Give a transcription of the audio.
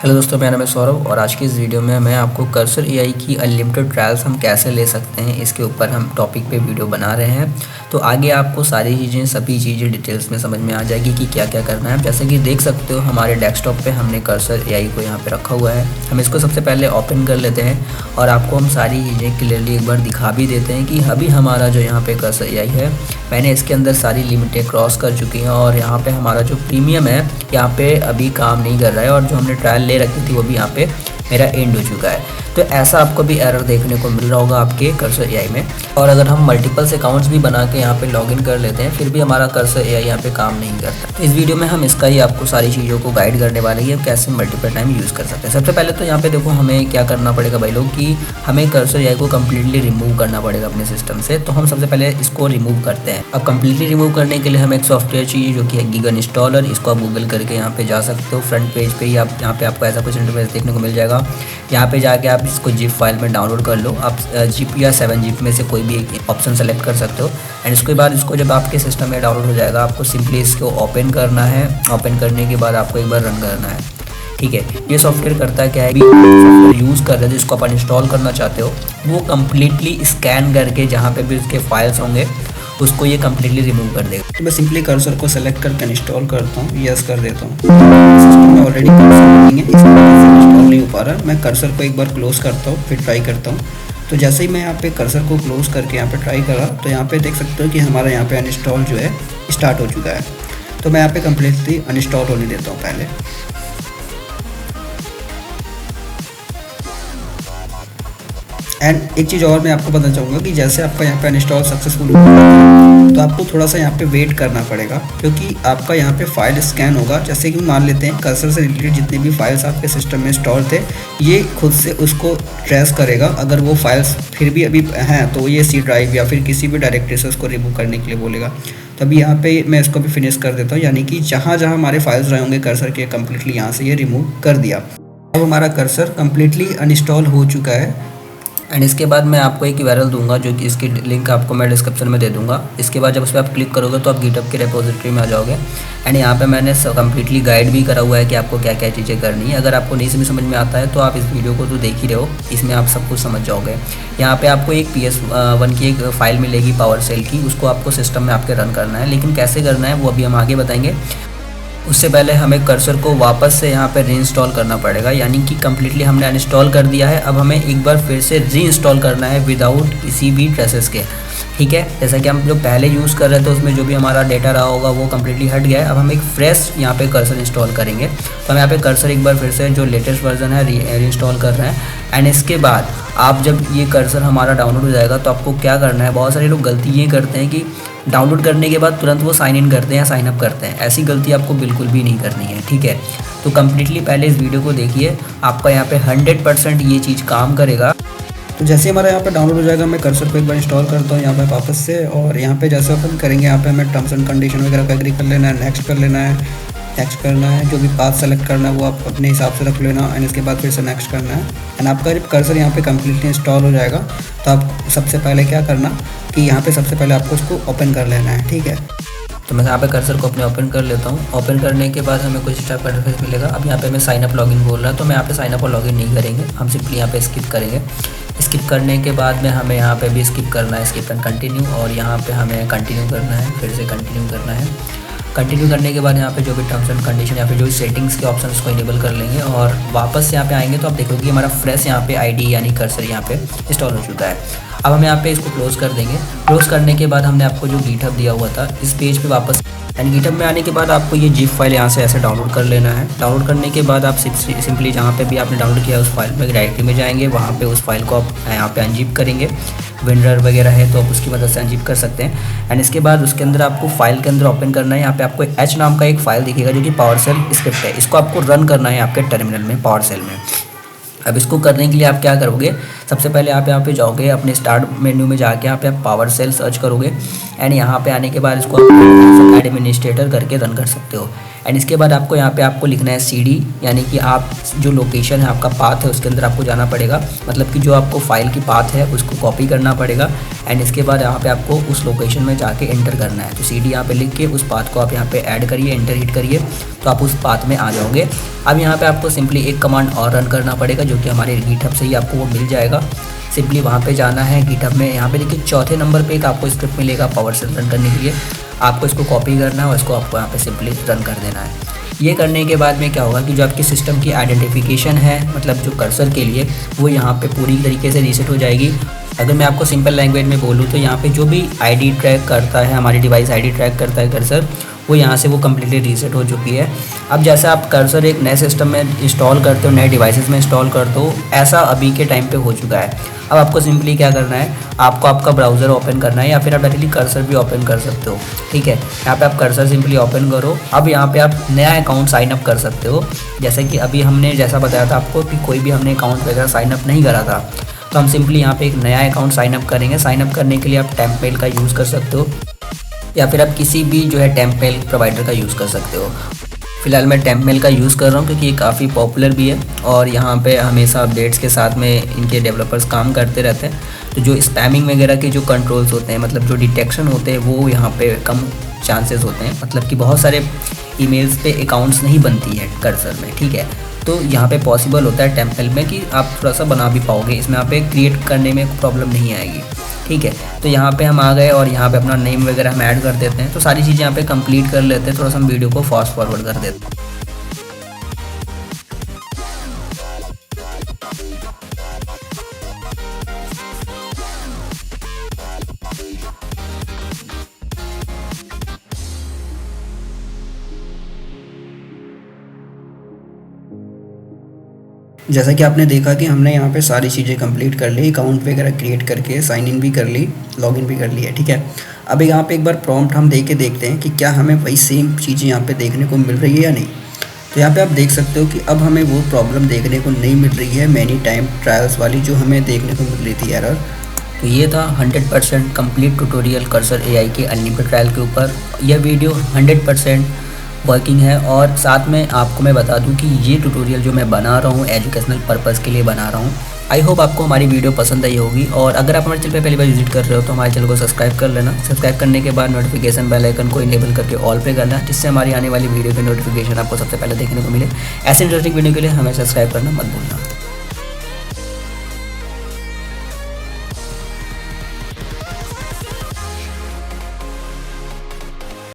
Hello दोस्तों, मेरा नाम है सौरभ और आज की इस वीडियो में मैं आपको कर्सर एआई की अनलिमिटेड ट्रायल्स हम कैसे ले सकते हैं इसके ऊपर हम टॉपिक पे वीडियो बना रहे हैं। तो आगे आपको सभी चीज़ें डिटेल्स में समझ में आ जाएगी कि क्या क्या करना है। जैसे कि देख सकते हो हमारे डेस्कटॉप पे हमने कर्सर एआई को यहाँ पे रखा हुआ है। हम इसको सबसे पहले ओपन कर लेते हैं और आपको हम सारी चीज़ें क्लियरली एक बार दिखा भी देते हैं कि अभी हमारा जो यहाँ पे कर्सर एआई है, मैंने इसके अंदर सारी लिमिटें क्रॉस कर चुकी हैं और यहाँ पे हमारा जो प्रीमियम है यहाँ पे अभी काम नहीं कर रहा है और जो हमने ट्रायल ले रखी थी वो भी यहाँ पे मेरा एंड हो चुका है। तो ऐसा आपको भी एरर देखने को मिल रहा होगा आपके कर्सर एआई में। और अगर हम मल्टीपल्स अकाउंट्स भी बना के यहाँ पे लॉगिन कर लेते हैं फिर भी हमारा कर्सर एआई यहाँ पे काम नहीं करता। तो इस वीडियो में हम इसका ही आपको सारी चीज़ों को गाइड करने वाले हैं कैसे मल्टीपल टाइम यूज़ कर सकते हैं। सबसे पहले तो यहाँ पे देखो हमें क्या करना पड़ेगा भाई लोग कि हमें कर्सर एआई को कम्प्लीटली रिमूव करना पड़ेगा अपने सिस्टम से। तो हम सबसे पहले इसको रिमूव करते हैं। अब कम्प्लीटली रिमूव करने के लिए हमें एक सॉफ्टवेयर चाहिए जो कि है गीगन इंस्टॉलर। इसको आप गूगल करके यहाँ पे जा सकते हो। फ्रंट पेज पे ही आप यहाँ पे आपको ऐसा कुछ इंटरफेस देखने को मिल जाएगा। यहाँ पे जाके आप इसको जिप फाइल में डाउनलोड कर लो। आप जिप या 7 में से कोई भी एक ऑप्शन सेलेक्ट कर सकते हो। एंड उसके बाद इसको जब आपके सिस्टम में डाउनलोड हो जाएगा आपको सिंपली इसको ओपन करना है। ओपन करने के बाद आपको एक बार रन करना है। ठीक है, ये सॉफ्टवेयर करता है क्या है, सॉफ्टवेयर यूज़ कर रहे हो जिसको आप इंस्टॉल करना चाहते हो वो कम्प्लीटली स्कैन करके जहाँ पे भी उसके फाइल्स होंगे उसको ये कम्प्लीटली रिमूव कर देगा। तो मैं सिंपली कर्सर को सेलेक्ट करके इंस्टॉल करता हूँ, यस कर देता हूँ। सिस्टम में ऑलरेडी कर्सर नहीं है, इंस्टॉल नहीं हो पा रहा। मैं कर्सर को एक बार क्लोज करता हूँ फिर ट्राई करता हूँ। तो जैसे ही मैं यहाँ पे कर्सर को क्लोज करके यहाँ पे ट्राई करा तो यहाँ पे देख सकते हो कि हमारा यहाँ पे अनइंस्टॉल जो है स्टार्ट हो चुका है। तो मैं यहाँ पे कम्प्लीटली अनइंस्टॉल होने देता हूँ पहले। एंड एक चीज़ और मैं आपको बताना चाहूँगा कि जैसे आपका यहाँ पे अनइंस्टॉल सक्सेसफुल होगा तो आपको थोड़ा सा यहाँ पे वेट करना पड़ेगा क्योंकि आपका यहाँ पे फाइल स्कैन होगा। जैसे कि मान लेते हैं कर्सर से रिलेटेड जितने भी फाइल्स आपके सिस्टम में इंस्टॉल थे ये खुद से उसको ट्रेस करेगा। अगर वो फाइल्स फिर भी अभी हैं तो ये सी ड्राइव या फिर किसी भी डायरेक्टरी से उसको रिमूव करने के लिए बोलेगा। तो अभी यहाँ पे मैं इसको भी फिनिश कर देता हूँ, यानी कि जहाँ जहाँ हमारे फाइल्स रहे होंगे कर्सर के कम्प्लीटली यहाँ से ये रिमूव कर दिया। अब हमारा कर्सर कम्प्लीटली अनइंस्टॉल हो चुका है। एंड इसके बाद मैं आपको एक यूआरएल दूंगा जो कि इसकी लिंक आपको मैं डिस्क्रिप्शन में दे दूंगा। इसके बाद जब उस पर आप क्लिक करोगे तो आप गिटहब के रेपोजिटरी में आ जाओगे। एंड यहाँ पे मैंने कम्प्लीटली गाइड भी करा हुआ है कि आपको क्या क्या चीज़ें करनी है। अगर आपको नहीं भी समझ में आता है तो आप इस वीडियो को तो देख ही रहे हो, इसमें आप सब कुछ समझ जाओगे। यहाँ पे आपको एक PS1 की एक फ़ाइल मिलेगी पावर सेल की, उसको आपको सिस्टम में आपके रन करना है। लेकिन कैसे करना है वो अभी हम आगे बताएंगे। उससे पहले हमें कर्सर को वापस से यहाँ पे रीइंस्टॉल करना पड़ेगा, यानी कि कम्प्लीटली हमने अनइंस्टॉल कर दिया है। अब हमें एक बार फिर से रीइंस्टॉल करना है विदाउट किसी भी ट्रेसेस के। ठीक है, जैसा कि हम जो पहले यूज़ कर रहे थे उसमें जो भी हमारा डेटा रहा होगा वो कम्प्लीटली हट गया है। अब हम एक फ्रेश यहाँ पे कर्सर इंस्टॉल करेंगे। तो हम यहाँ पे कर्सर एक बार फिर से जो लेटेस्ट वर्जन है रीइंस्टॉल कर रहे हैं। एंड इसके बाद आप जब ये कर्सर हमारा डाउनलोड हो जाएगा तो आपको क्या करना है, बहुत सारे लोग गलती ये करते हैं कि डाउनलोड करने के बाद तुरंत वो साइन इन करते हैं, साइन अप करते हैं। ऐसी गलती आपको बिल्कुल भी नहीं करनी है। ठीक है, तो कम्प्लीटली पहले इस वीडियो को देखिए, आपका यहाँ पे 100% ये चीज़ काम करेगा। तो जैसे हमारा यहाँ पे डाउनलोड हो जाएगा मैं कर्सर को एक बार इंस्टॉल करता हूँ यहाँ पे वापस से। और यहाँ पे जैसे अपन करेंगे यहाँ पे हमें टर्म्स एंड कंडीशन वगैरह का एग्री कर लेना है, नेक्स्ट कर लेना है, नेक्स्ट करना है। जो भी पाथ सेलेक्ट करना है वो आप अपने हिसाब से रख लेना। एंड इसके बाद फिर से नेक्स्ट करना है। एंड आपका जब कर्सर यहाँ पे कम्प्लीटली इंस्टॉल हो जाएगा तो आप सबसे पहले क्या करना कि यहाँ पे सबसे पहले आपको उसको ओपन कर लेना है। ठीक है, तो मैं यहाँ पे कर्सर को अपने ओपन कर लेता हूँ। ओपन करने के बाद हमें कुछ टाइप का इंटरफेस मिलेगा। अब यहाँ पे हमें साइन अप लॉगिन बोल रहा है तो मैं यहाँ पे साइन अप और लॉगिन नहीं करेंगे, हम सिंपली यहाँ पे स्किप करेंगे। स्किप करने के बाद में हमें यहाँ पे भी स्किप करना है, स्किप एंड कंटिन्यू। और यहाँ पे हमें कंटिन्यू करना है, फिर से कंटिन्यू करना है। कंटिन्यू करने के बाद यहाँ पे जो भी टर्म्स एंड कंडीशन या फिर जो सेटिंग्स के ऑप्शन को इनेबल कर लेंगे और वापस यहाँ पे आएंगे तो आप देखोगे हमारा फ्रेश यहाँ पे आईडी यानी कर्सर यहाँ पे इंस्टॉल हो चुका है। अब हम यहाँ पे इसको क्लोज कर देंगे। क्लोज करने के बाद हमने आपको जो गिटहब दिया हुआ था इस पेज पे वापस, एंड गिटहब में आने के बाद आपको ये जिप फाइल यहाँ से ऐसे डाउनलोड कर लेना है। डाउनलोड करने के बाद आप सिंपली जहाँ पे भी आपने डाउनलोड किया उस फाइल में डायरेक्टरी में जाएंगे, वहाँ पे उस फाइल को आप यहाँ पे अनजिप करेंगे। विंडर वगैरह है तो आप उसकी मदद से अनजिप कर सकते हैं। एंड इसके बाद उसके अंदर आपको फाइल के अंदर ओपन करना है। यहाँ पे आपको एच नाम का एक फाइल दिखेगा जो कि पावर सेल स्क्रिप्ट है। इसको आपको रन करना है आपके टर्मिनल में पावर सेल में। अब इसको करने के लिए आप क्या करोगे, सबसे पहले आप यहाँ पे जाओगे, अपने स्टार्ट मेन्यू में जाके यहाँ पे आप पावर सेल सर्च करोगे एंड यहाँ पे आने के बाद इसको आप एडमिनिस्ट्रेटर करके रन कर सकते हो। एंड इसके बाद आपको यहाँ पे आपको लिखना है CD, यानी कि आप जो लोकेशन है आपका पाथ है उसके अंदर आपको जाना पड़ेगा, मतलब कि जो आपको फाइल की पाथ है उसको कॉपी करना पड़ेगा। एंड इसके बाद यहाँ पे आपको उस लोकेशन में जाके एंटर करना है। तो CD यहाँ पे लिख के उस पाथ को आप यहाँ पे ऐड करिए, एंटर हिट करिए, तो आप उस पाथ में आ जाओगे। अब यहाँ पे आपको सिंपली एक कमांड और रन करना पड़ेगा जो कि हमारे गिटहब से ही आपको वो मिल जाएगा। सिंपली वहाँ पे जाना है गिटहब में, यहाँ पे देखिए चौथे नंबर पे एक आपको स्क्रिप्ट मिलेगा पावर सेल रन करने के लिए। आपको इसको कॉपी करना है और इसको आपको यहाँ पे सिंपली रन कर देना है। ये करने के बाद में क्या होगा कि जो आपकी सिस्टम की आइडेंटिफिकेशन है, मतलब जो कर्सर के लिए, वो यहाँ पे पूरी तरीके से रीसेट हो जाएगी। अगर मैं आपको सिंपल लैंग्वेज में बोलूँ तो यहाँ पे जो भी ID ट्रैक करता है, हमारी डिवाइस ID ट्रैक करता है कर्सर, वो यहाँ से वो कम्प्लीटली रीसेट हो चुकी है। अब जैसे आप कर्सर एक नए सिस्टम में इंस्टॉल करते हो, नए डिवाइसेस में इंस्टॉल करते हो, ऐसा अभी के टाइम पे हो चुका है। अब आपको सिंपली क्या करना है, आपको आपका ब्राउज़र ओपन करना है या फिर आप डायरेक्टली कर्सर भी ओपन कर सकते हो, ठीक है। यहाँ पे आप कर्सर सिंपली ओपन करो। अब यहाँ पे आप नया अकाउंट साइन अप कर सकते हो, जैसे कि अभी हमने जैसा बताया था आपको कि कोई भी हमने अकाउंट वगैरह साइन अप नहीं करा था, तो हम सिंपली यहाँ पे एक नया अकाउंट साइन अप करेंगे। साइन अप करने के लिए आप टेम्पमेल का यूज़ कर सकते हो या फिर आप किसी भी जो है टेम्पमेल प्रोवाइडर का यूज़ कर सकते हो। फिलहाल मैं टेम्पमेल का यूज़ कर रहा हूँ क्योंकि ये काफ़ी पॉपुलर भी है और यहाँ पे हमेशा अपडेट्स के साथ में इनके डेवलपर्स काम करते रहते हैं। तो जो स्पैमिंग वगैरह के जो कंट्रोल्स होते हैं, मतलब जो डिटेक्शन होते हैं, वो यहाँ पे कम चांसेस होते हैं। मतलब कि बहुत सारे ईमेल्स पे अकाउंट्स नहीं बनती है कर्सर में, ठीक है। तो यहाँ पे पॉसिबल होता है टेम्पल में कि आप थोड़ा सा बना भी पाओगे, इसमें यहाँ पे क्रिएट करने में प्रॉब्लम नहीं आएगी, ठीक है। तो यहाँ पे हम आ गए और यहाँ पे अपना नेम वगैरह हम ऐड कर देते हैं। तो सारी चीज़ें यहाँ पे कंप्लीट कर लेते हैं। थोड़ा सा हम वीडियो को फास्ट फॉरवर्ड कर देते हैं। जैसा कि आपने देखा कि हमने यहाँ पे सारी चीज़ें कंप्लीट कर ली, अकाउंट वगैरह क्रिएट करके साइन इन भी कर ली, लॉगिन भी कर लिया, ठीक है। अब यहाँ पे एक बार प्रॉम्प्ट हम दे के देखते हैं कि क्या हमें वही सेम चीज़ें यहाँ पे देखने को मिल रही है या नहीं। तो यहाँ पे आप देख सकते हो कि अब हमें वो प्रॉब्लम देखने को नहीं मिल रही है, मैनी टाइम ट्रायल्स वाली जो हमें देखने को मिल रही थी एरर। तो ये था 100% कंप्लीट ट्यूटोरियल कर्सर AI के अनलिमिटेड ट्रायल के ऊपर। यह वीडियो 100% वर्किंग है और साथ में आपको मैं बता दूं कि ये ट्यूटोरियल जो मैं बना रहा हूँ एजुकेशनल पर्पज़ के लिए बना रहा हूँ। आई होप आपको हमारी वीडियो पसंद आई होगी और अगर आप हमारे चैनल पे पहली बार विजिट कर रहे हो तो हमारे चैनल को सब्सक्राइब कर लेना। सब्सक्राइब करने के बाद नोटिफिकेशन बेल आइकन को इनेबल करके ऑल पे करना, जिससे हमारी आने वाली वीडियो की नोटिफिकेशन आपको सबसे पहले देखने को मिले। ऐसे इंटरेस्टिंग वीडियो के लिए हमें सब्सक्राइब करना मत भूलना।